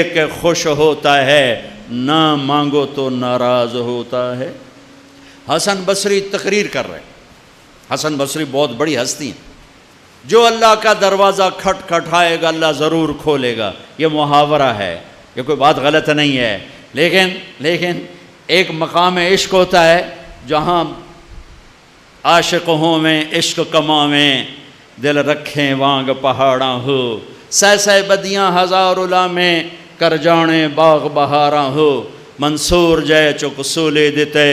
کہ خوش ہوتا ہے، نہ مانگو تو ناراض ہوتا ہے۔ حسن بصری تقریر کر رہے ہیں۔ حسن بصری بہت بڑی ہستی ہیں۔ جو اللہ کا دروازہ کھٹکھٹائے گا اللہ ضرور کھولے گا، یہ محاورہ ہے، یہ کوئی بات غلط نہیں ہے، لیکن ایک مقام عشق ہوتا ہے جہاں عاشق ہوں میں عشق کماویں، دل رکھیں وانگ پہاڑاں ہو، سہ بدیاں ہزار علامیں کر جانے باغ بہاراں ہو، منصور جے چک سولے دیتے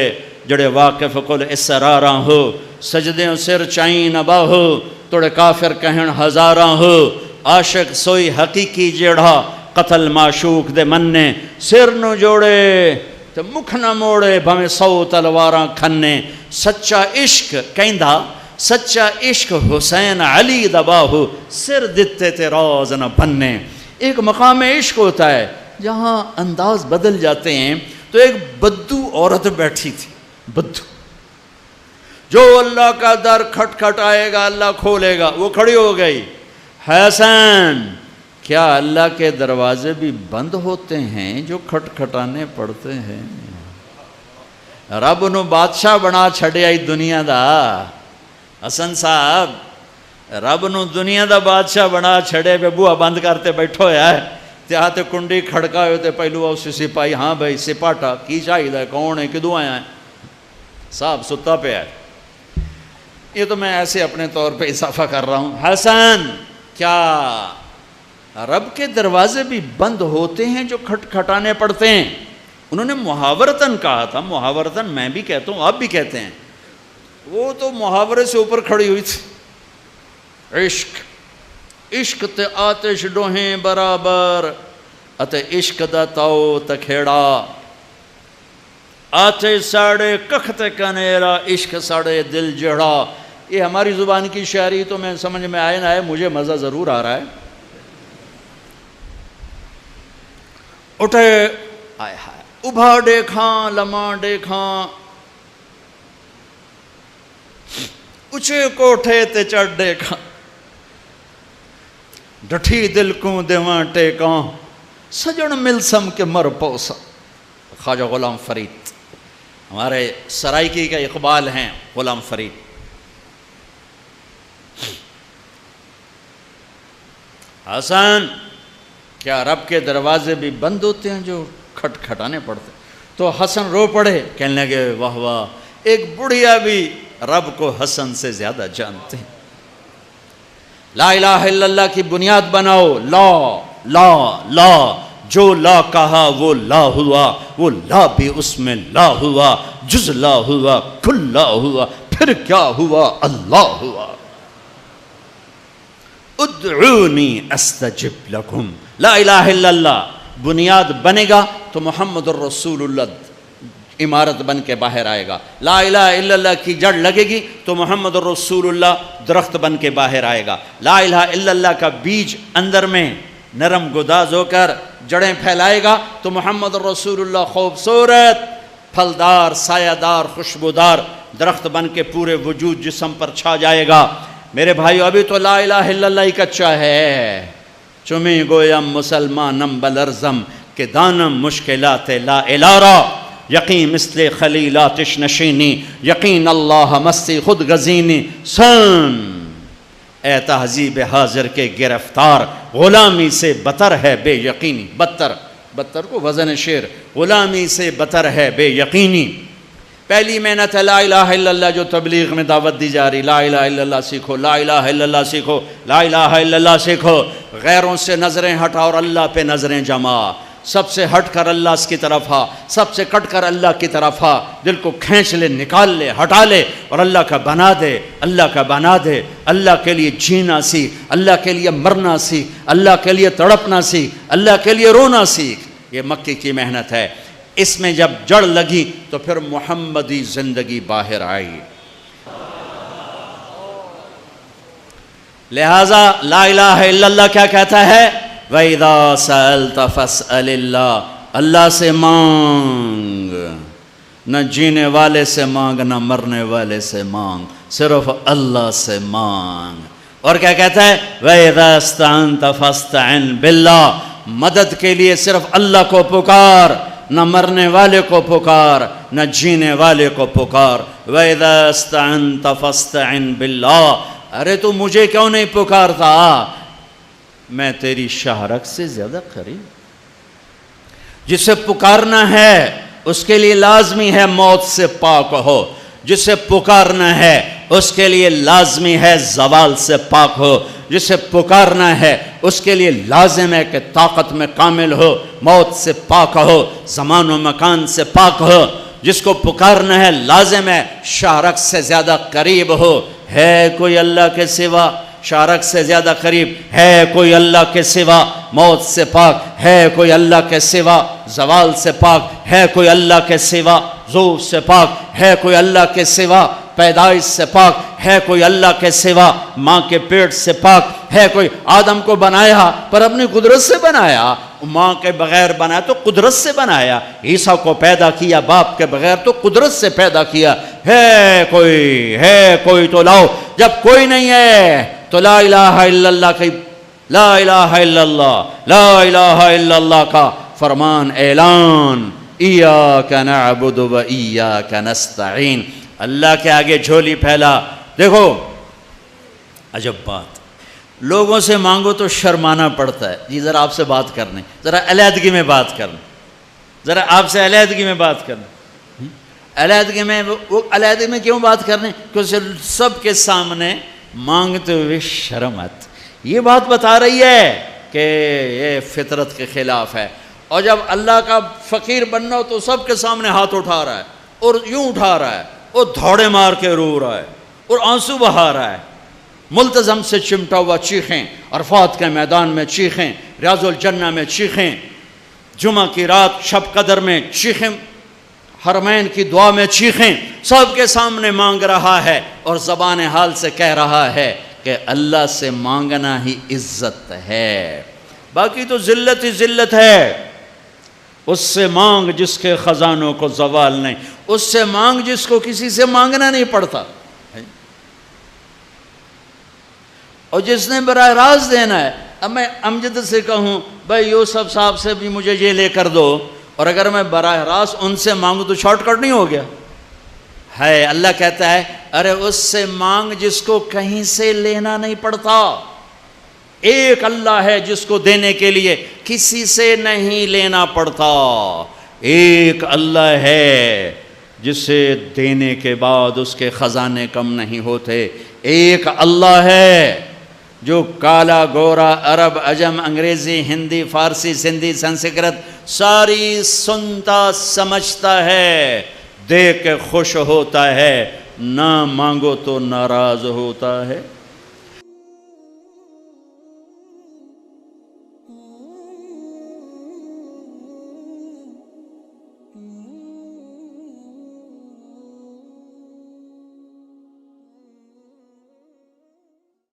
جڑے واقف کل اسراراں ہو، سجدیں سر چائیں نبا ہو توڑے کافر کہن ہزاراں ہو، عاشق سوئی حقیقی جیڑھا قتل معشوق دے مننے، سر نو جوڑے تو مکھ نہ موڑے بھویں 100 تلواراں کھنے، سچا عشق کہندا سچا عشق حسین علی دباہو، سر دتے تے راز نہ بننے۔ ایک مقام عشق ہوتا ہے جہاں انداز بدل جاتے ہیں۔ تو ایک بدو عورت بیٹھی تھی، بدو، جو اللہ کا در کھٹکھٹائے گا اللہ کھولے گا، وہ کھڑی ہو گئی، حسن کیا اللہ کے دروازے بھی بند ہوتے ہیں جو کھٹکھٹانے پڑتے ہیں؟ رب نو بادشاہ بنا چھڑیا ہی دنیا دا، حسن صاحب رب نو دنیا دا بادشاہ بنا چھڑے پہ بوہا بند کرتے بیٹھو ہے، تے آتے کنڈی کھڑکا ہوتے پہلو اسی سپاہی، ہاں بھائی سپاٹا کی چاہیے ہے، کون ہے، کدوں آیا ہے؟ صاحب ستا پہ ہے۔ یہ تو میں ایسے اپنے طور پہ اضافہ کر رہا ہوں۔ حسن کیا رب کے دروازے بھی بند ہوتے ہیں جو کھٹکھٹانے پڑتے ہیں؟ انہوں نے محاورتاً کہا تھا، محاورتاً میں بھی کہتا ہوں، آپ بھی کہتے ہیں، وہ تو محاورے سے اوپر کھڑی ہوئی تھی۔ عشق تے آتش ڈوہیں برابر، اتے عشق دا تاؤ تکھیڑا، آتے ساڑے کخت کنیرا، عشق ساڑے دل جڑا۔ یہ ہماری زبان کی شاعری تو میں سمجھ میں آئے نہ آئے، مجھے مزہ ضرور آ رہا ہے۔ اٹھے آئے ہائے ابھا دیکھاں لمحہ دیکھاں، اچھے کوٹھے تے چڑھ دیکھاں، ڈٹھی دل کو دیواں ٹیکاں، سجن ملسم کے مر پوسا۔ خواجہ غلام فرید ہمارے سرائکی کا اقبال ہیں، غلام فرید۔ حسن کیا رب کے دروازے بھی بند ہوتے ہیں جو کھٹکھٹانے پڑتے؟ تو حسن رو پڑے، کہنے لگے واہ واہ، ایک بڑھیا بھی رب کو حسن سے زیادہ جانتے ہیں۔ لا الہ الا اللہ کی بنیاد بناؤ، لا لا لا، جو لا کہا وہ لا ہوا، وہ لا بھی اس میں لا ہوا، جز لا ہوا، کل لا ہوا، پھر کیا ہوا؟ اللہ ہوا۔ ادعونی استجب لکم، لا الہ الا اللہ بنیاد بنے گا تو محمد الرسول اللہ عمارت بن کے باہر آئے گا۔ لا الہ الا اللہ کی جڑ لگے گی تو محمد الرسول اللہ درخت بن کے باہر آئے گا۔ لا الہ الا اللہ کا بیج اندر میں نرم گداز ہو کر جڑیں پھیلائے گا تو محمد الرسول اللہ خوبصورت پھلدار سایہ دار خوشبودار درخت بن کے پورے وجود جسم پر چھا جائے گا۔ میرے بھائیو ابھی تو لا الہ الا اللہ ہی کچا ہے۔ چمی گویم مسلمانم بلرزم کہ دانم مشکلات لا الارا، یقین مثل خلیلاتش نشینی، یقین اللہ مستی خود غزینی۔ سن اے تہذیب حاضر کے گرفتار، غلامی سے بتر ہے بے یقینی۔ بتر کو وزن شعر، غلامی سے بتر ہے بے یقینی۔ پہلی محنت ہے لا الہ الا اللہ جو تبلیغ میں دعوت دی جا رہی، لا الہ الا اللہ سیکھو، لا الہ الا اللہ سیکھو، لا الہ الا اللہ سیکھو۔ غیروں سے نظریں ہٹا اور اللہ پہ نظریں جما، سب سے ہٹ کر اللہ کی طرف آ، سب سے کٹ کر اللہ کی طرف آ، دل کو کھینچ لے، نکال لے، ہٹا لے اور اللہ کا بنا دے، اللہ کا بنا دے۔ اللہ کے لیے جینا سیکھ، اللہ کے لیے مرنا سیکھ، اللہ کے لیے تڑپنا سیکھ، اللہ کے لیے رونا سیکھ۔ یہ مکی کی محنت ہے۔ اس میں جب جڑ لگی تو پھر محمدی زندگی باہر آئی۔ لہذا لا الہ الا اللہ کیا کہتا ہے؟ وَإِذَا سَأَلْتَ فَاسْأَلِ اللَّهِ، اللہ سے مانگ، نہ جینے والے سے مانگ نہ مرنے والے سے مانگ، صرف اللہ سے مانگ۔ اور کیا کہتا ہے؟ وَإِذَا اسْتَعَنْتَ فَاسْتَعِنْ بِاللَّهِ، مدد کے لیے صرف اللہ کو پکار، نہ مرنے والے کو پکار، نہ جینے والے کو پکار۔ وَإِذَا اسْتَعَنْتَ فَاسْتَعِنْ بِاللَّهِ، ارے تو مجھے کیوں نہیں پکارتا؟ میں تیری شہرک سے زیادہ قریب۔ جسے پکارنا ہے اس کے لیے لازمی ہے موت سے پاک ہو، جسے پکارنا ہے اس کے لیے لازمی ہے زوال سے پاک ہو، جسے پکارنا ہے اس کے لیے لازم ہے کہ طاقت میں کامل ہو، موت سے پاک ہو، زمان و مکان سے پاک ہو۔ جس کو پکارنا ہے لازم ہے شارک سے زیادہ قریب ہو۔ ہے کوئی اللہ کے سوا شارک سے زیادہ قریب؟ ہے کوئی اللہ کے سوا موت سے پاک؟ ہے کوئی اللہ کے سوا زوال سے پاک؟ ہے کوئی اللہ کے سوا ظہور سے پاک؟ ہے کوئی اللہ کے سوا پیدائش سے پاک؟ ہے کوئی اللہ کے سوا ماں کے پیٹ سے پاک؟ ہے کوئی؟ آدم کو بنایا پر اپنی قدرت سے بنایا، ماں کے بغیر بنایا تو قدرت سے بنایا۔ عیسیٰ کو پیدا کیا باپ کے بغیر تو قدرت سے پیدا کیا۔ ہے کوئی تو لاؤ۔ جب کوئی نہیں ہے تو لا الہ الا اللہ کی لا الہ الا اللہ، لا الہ الا اللہ کا فرمان اعلان، ایاک نعبد و ایاک نستعین۔ اللہ کے آگے جھولی پھیلا۔ دیکھو عجب بات، لوگوں سے مانگو تو شرمانا پڑتا ہے، جی ذرا آپ سے بات کرنے، ذرا علیحدگی میں بات کرنے، ذرا آپ سے علیحدگی میں بات کرنے۔ علیحدگی میں وہ علیحدگی میں کیوں بات کرنے؟ کیونکہ سب کے سامنے مانگتے ہوئے شرم آتی۔ یہ بات بتا رہی ہے کہ یہ فطرت کے خلاف ہے۔ اور جب اللہ کا فقیر بننا ہو تو سب کے سامنے ہاتھ اٹھا رہا ہے، اور یوں اٹھا رہا ہے، اور دھوڑے مار کے رو رہا ہے، اور آنسو بہا رہا ہے، ملتزم سے چمٹا ہوا چیخیں، عرفات کے میدان میں چیخیں، ریاض الجنہ میں چیخیں، جمعہ کی رات شب قدر میں چیخیں، حرمین کی دعا میں چیخیں، سب کے سامنے مانگ رہا ہے، اور زبان حال سے کہہ رہا ہے کہ اللہ سے مانگنا ہی عزت ہے، باقی تو ذلت ہی ذلت ہے۔ اس سے مانگ جس کے خزانوں کو زوال نہیں، اس سے مانگ جس کو کسی سے مانگنا نہیں پڑتا، اور جس نے براہ راست دینا ہے۔ اب میں امجد سے کہوں بھائی یوسف صاحب سے بھی مجھے یہ لے کر دو، اور اگر میں براہ راست ان سے مانگوں تو شارٹ کٹ نہیں ہو گیا؟ ہے اللہ کہتا ہے ارے اس سے مانگ جس کو کہیں سے لینا نہیں پڑتا۔ ایک اللہ ہے جس کو دینے کے لیے کسی سے نہیں لینا پڑتا۔ ایک اللہ ہے جسے دینے کے بعد اس کے خزانے کم نہیں ہوتے۔ ایک اللہ ہے جو کالا گورا عرب عجم انگریزی ہندی فارسی سندھی سنسکرت ساری سنتا سمجھتا ہے، دے کے خوش ہوتا ہے، نہ مانگو تو ناراض ہوتا ہے۔